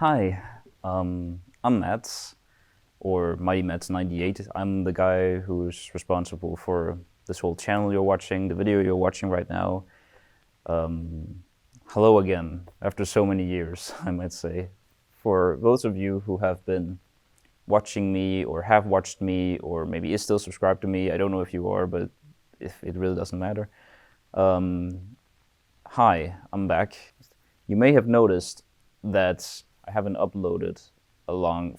Hi, I'm Mats, or Mighty Mats 98. I'm the guy who's responsible for this whole channel you're watching, the video you're watching right now. Hello again, after so many years, I might say. For those of you who have been watching me, or have watched me, or maybe is still subscribed to me, I don't know if you are, but if it really doesn't matter. Hi, I'm back. You may have noticed that I haven't uploaded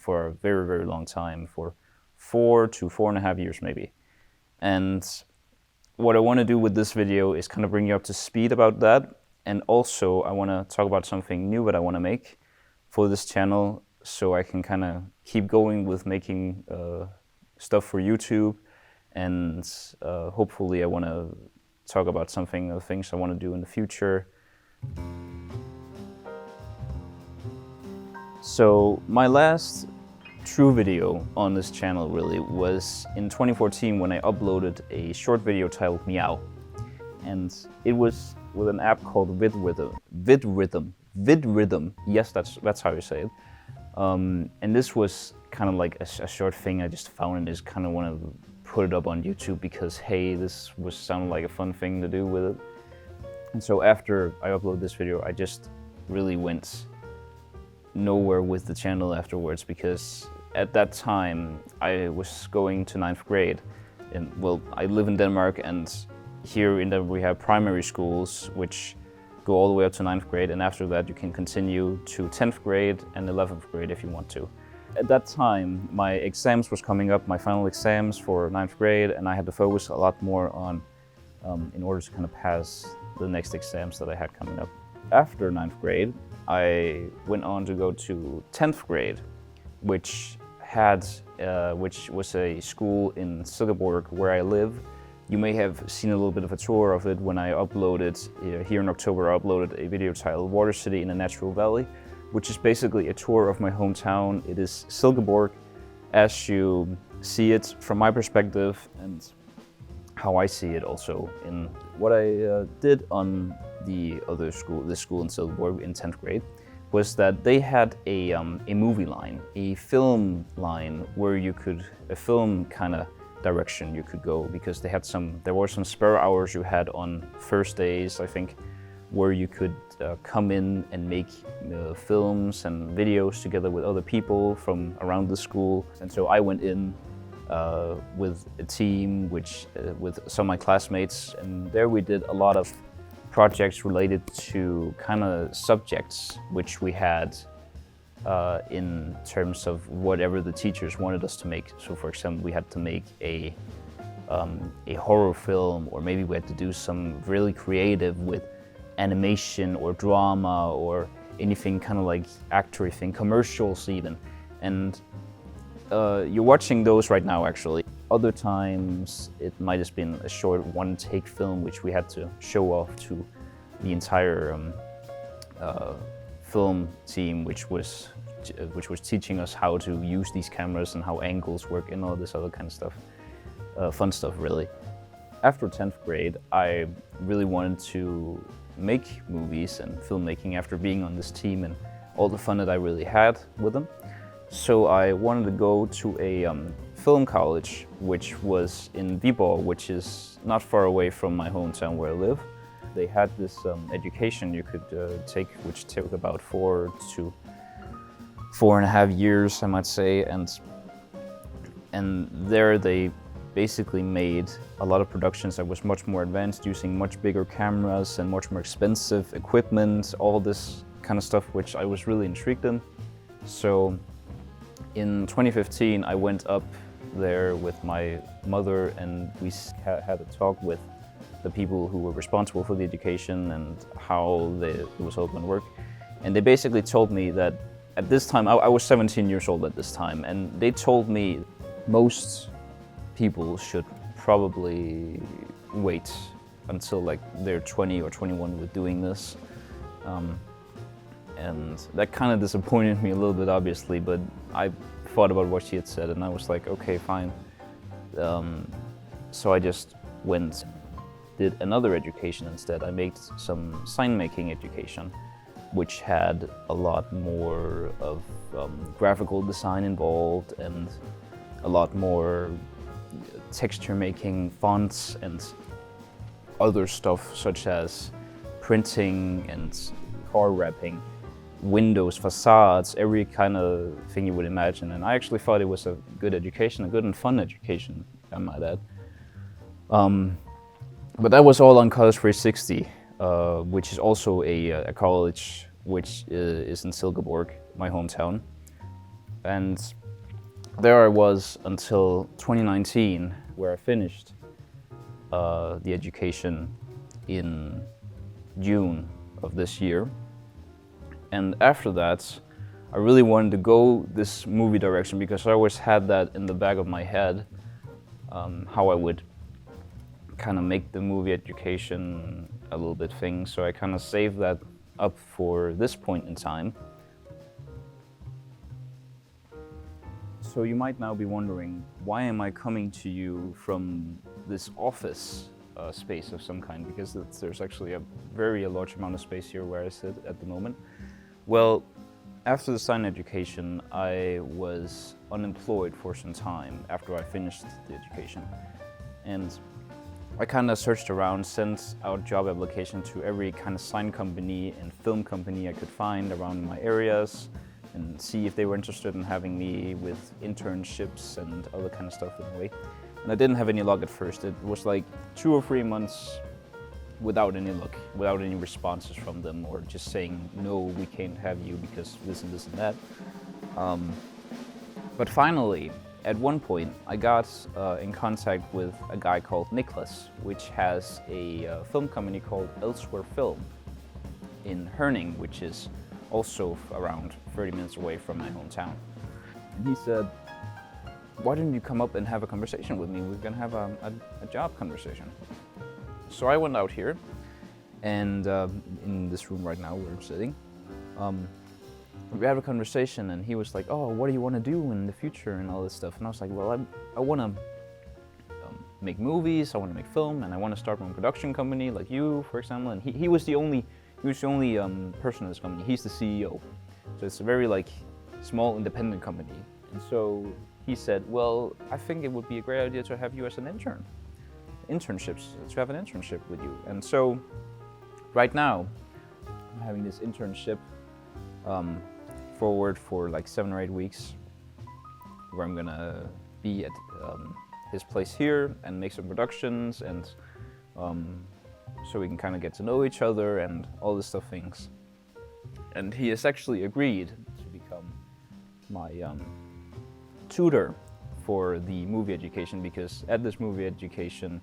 for a very, very long time, for 4 to 4.5 years maybe. And what I want to do with this video is kind of bring you up to speed about that. And also I want to talk about something new that I want to make for this channel, so I can kind of keep going with making stuff for YouTube. And hopefully I want to talk about things I want to do in the future. So my last true video on this channel really was in 2014 when I uploaded a short video titled Meow. And it was with an app called VidRhythm. Yes, that's how you say it. And this was kind of like a short thing I just found and just kind of wanted to put it up on YouTube because, hey, this sounded like a fun thing to do with it. And so after I uploaded this video, I just really went nowhere with the channel afterwards, because at that time I was going to 9th grade. And well, I live in Denmark, and here in Denmark we have primary schools which go all the way up to 9th grade, and after that you can continue to 10th grade and 11th grade if you want to. At that time my exams was coming up, my final exams for 9th grade, and I had to focus a lot more on in order to kind of pass the next exams that I had coming up. After 9th grade I went on to go to 10th grade, which was a school in Silkeborg where I live. You may have seen a little bit of a tour of it when I uploaded, here in October I uploaded a video titled Water City in a Natural Valley, which is basically a tour of my hometown. It is Silkeborg as you see it from my perspective, and how I see it also. In what I did on this school in Silkeborg in 10th grade, was that they had a movie line, a film line, where a film kind of direction you could go, because there were some spare hours you had on Thursdays, I think, where you could come in and make films and videos together with other people from around the school. And so I went in with a team with some of my classmates, and there we did a lot of projects related to kind of subjects which we had in terms of whatever the teachers wanted us to make. So for example, we had to make a horror film, or maybe we had to do some really creative with animation or drama or anything kind of like actor thing, commercials even. And you're watching those right now actually. Other times it might have been a short one-take film which we had to show off to the entire film team, which was teaching us how to use these cameras and how angles work and all this other kind of stuff. Fun stuff, really. After 10th grade, I really wanted to make movies and filmmaking after being on this team and all the fun that I really had with them. So I wanted to go to a film college, which was in Viborg, which is not far away from my hometown where I live. They had this education you could take, which took about 4 to 4.5 years, I might say, and there they basically made a lot of productions that was much more advanced, using much bigger cameras and much more expensive equipment, all this kind of stuff, which I was really intrigued in. So in 2015, I went up there with my mother, and we had a talk with the people who were responsible for the education and how it was all going to work. And they basically told me that at this time, I was 17 years old at this time, and they told me most people should probably wait until like they're 20 or 21 with doing this. And that kind of disappointed me a little bit, obviously, but I thought about what she had said and I was like, okay, fine. So I just went, did another education instead. I made some sign making education. which had a lot more of graphical design involved and a lot more texture making, fonts and other stuff such as printing and car wrapping, windows, facades, every kind of thing you would imagine. And I actually thought it was a good education, a good and fun education, I might add. But that was all on College 360, which is also a college which is in Silkeborg, my hometown. And there I was until 2019, where I finished the education in June of this year. And after that, I really wanted to go this movie direction because I always had that in the back of my head, how I would kind of make the movie education a little bit thing. So I kind of saved that up for this point in time. So you might now be wondering, why am I coming to you from this office space of some kind? Because there's actually a very large amount of space here where I sit at the moment. Well, after the sign education, I was unemployed for some time after I finished the education. And I kind of searched around, sent out job application to every kind of sign company and film company I could find around my areas and see if they were interested in having me with internships and other kind of stuff in a way. And I didn't have any luck at first. It was like 2 or 3 months without any luck, without any responses from them, or just saying, no, we can't have you because this and this and that. But finally, at one point, I got in contact with a guy called Niklas, which has a film company called Elsewhere Film in Herning, which is also around 30 minutes away from my hometown. And he said, why don't you come up and have a conversation with me? We're gonna have a job conversation. So I went out here, and in this room right now where I'm sitting, we had a conversation, and he was like, oh, what do you want to do in the future and all this stuff? And I was like, well, I want to make movies, I want to make film, and I want to start my own production company like you, for example. And he was the only person in this company. He's the CEO. So it's a very like small independent company. And so he said, well, I think it would be a great idea to have you as an intern. Internships, to have an internship with you. And so right now I'm having this internship forward for like 7 or 8 weeks, where I'm gonna be at his place here and make some productions, and so we can kind of get to know each other and all this stuff things. And he has actually agreed to become my tutor for the movie education, because at this movie education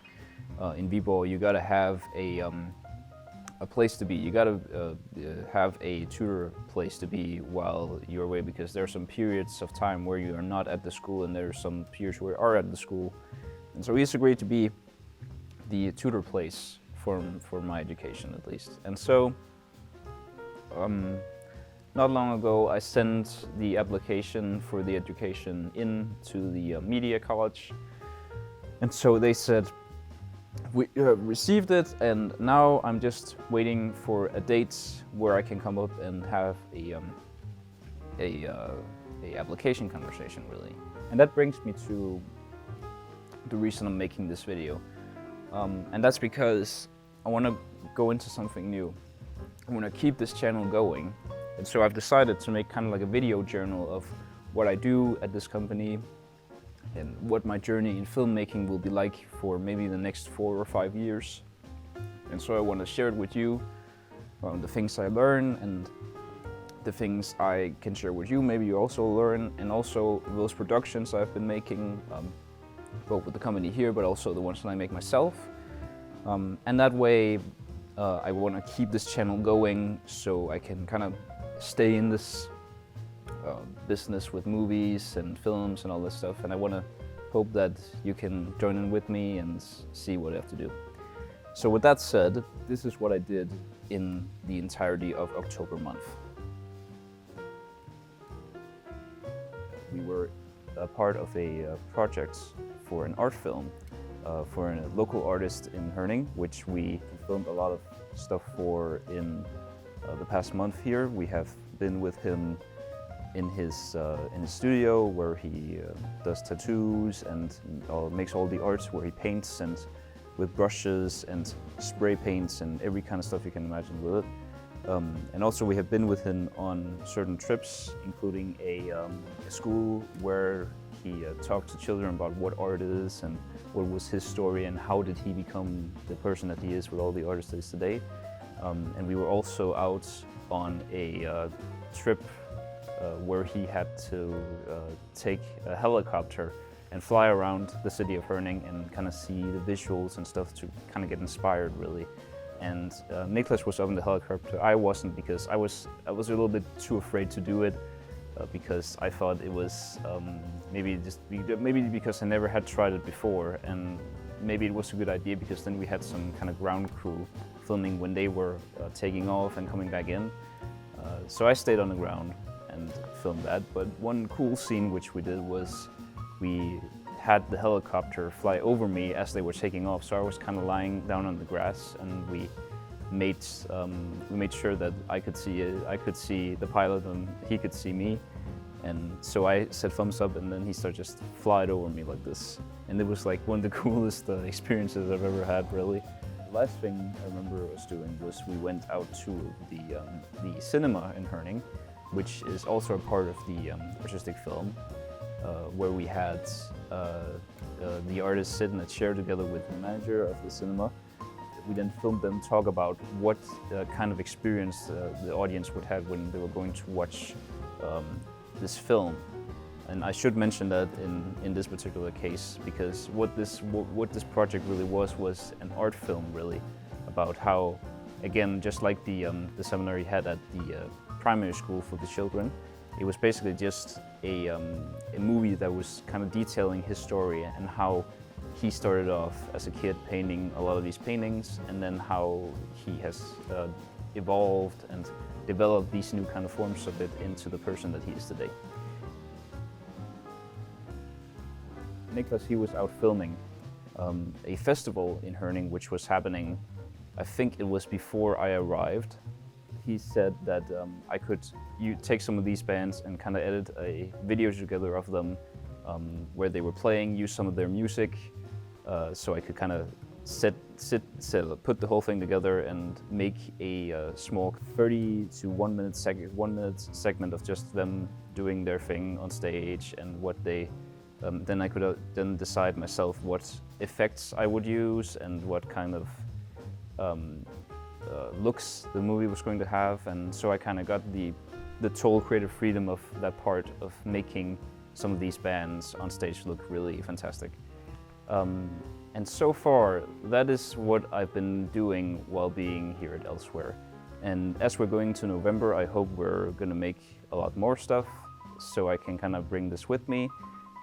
in Viborg, you gotta have a place to be. You gotta have a tutor place to be while you're away, because there are some periods of time where you are not at the school, and there are some periods where you are at the school. And so he's agreed to be the tutor place for my education, at least. And so not long ago, I sent the application for the education in to the media college. And so they said, we received it, and now I'm just waiting for a date where I can come up and have a application conversation, really. And that brings me to the reason I'm making this video. And that's because I want to go into something new. I want to keep this channel going. And so I've decided to make kind of like a video journal of what I do at this company and what my journey in filmmaking will be like for maybe the next 4 or 5 years. And so I want to share it with you, the things I learn and the things I can share with you. Maybe you also learn, and also those productions I've been making, both with the company here, but also the ones that I make myself. And that way, I want to keep this channel going so I can kind of stay in this business with movies and films and all this stuff. And I want to hope that you can join in with me and see what I have to do. So with that said, this is what I did in the entirety of October month. We were a part of a project for an art film for a local artist in Herning, which we filmed a lot of stuff for in the past month here. We have been with him in his studio where he does tattoos and makes all the arts, where he paints and with brushes and spray paints and every kind of stuff you can imagine with it. And also we have been with him on certain trips, including a school where he talked to children about what art is and what was his story and how did he become the person that he is with all the artists that he is today. And we were also out on a trip where he had to take a helicopter and fly around the city of Herning and kind of see the visuals and stuff to kind of get inspired, really. And Niklas was up in the helicopter. I wasn't, because I was a little bit too afraid to do it because I thought it was maybe because I never had tried it before, and maybe it was a good idea because then we had some kind of ground crew filming when they were taking off and coming back in. So I stayed on the ground and filmed that. But one cool scene which we did was we had the helicopter fly over me as they were taking off. So I was kind of lying down on the grass, and we made sure that I could see the pilot and he could see me. And so I said thumbs up, and then he started just flying over me like this. And it was like one of the coolest experiences I've ever had, really. The last thing I remember us doing was we went out to the cinema in Herning, which is also a part of the artistic film, where we had the artists sit in a chair together with the manager of the cinema. We then filmed them talk about what kind of experience the audience would have when they were going to watch this film. And I should mention that in this particular case, because what this project really was an art film, really, about how, again, just like the seminar he had at the primary school for the children, it was basically just a movie that was kind of detailing his story and how he started off as a kid painting a lot of these paintings, and then how he has evolved and developed these new kind of forms of it into the person that he is today. Niklas, he was out filming a festival in Herning, which was happening, I think it was before I arrived. He said that I could take some of these bands and kind of edit a video together of them where they were playing, use some of their music, so I could kind of put the whole thing together and make a small 30 to 1 minute segment of just them doing their thing on stage, and what they then I could then decide myself what effects I would use and what kind of looks the movie was going to have. And so I kind of got the total creative freedom of that part of making some of these bands on stage look really fantastic. And so far, that is what I've been doing while being here at Elsewhere. And as we're going to November, I hope we're going to make a lot more stuff so I can kind of bring this with me.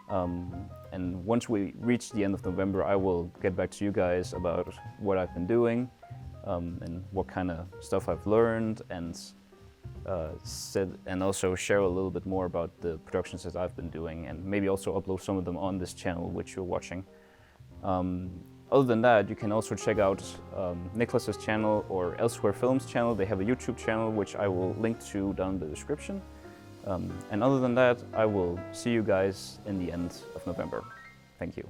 And once we reach the end of November, I will get back to you guys about what I've been doing and what kind of stuff I've learned, and also share a little bit more about the productions that I've been doing, and maybe also upload some of them on this channel which you're watching. Other than that, you can also check out Niklas's channel or Elsewhere Films channel. They have a YouTube channel which I will link to down in the description. And other than that, I will see you guys in the end of November. Thank you.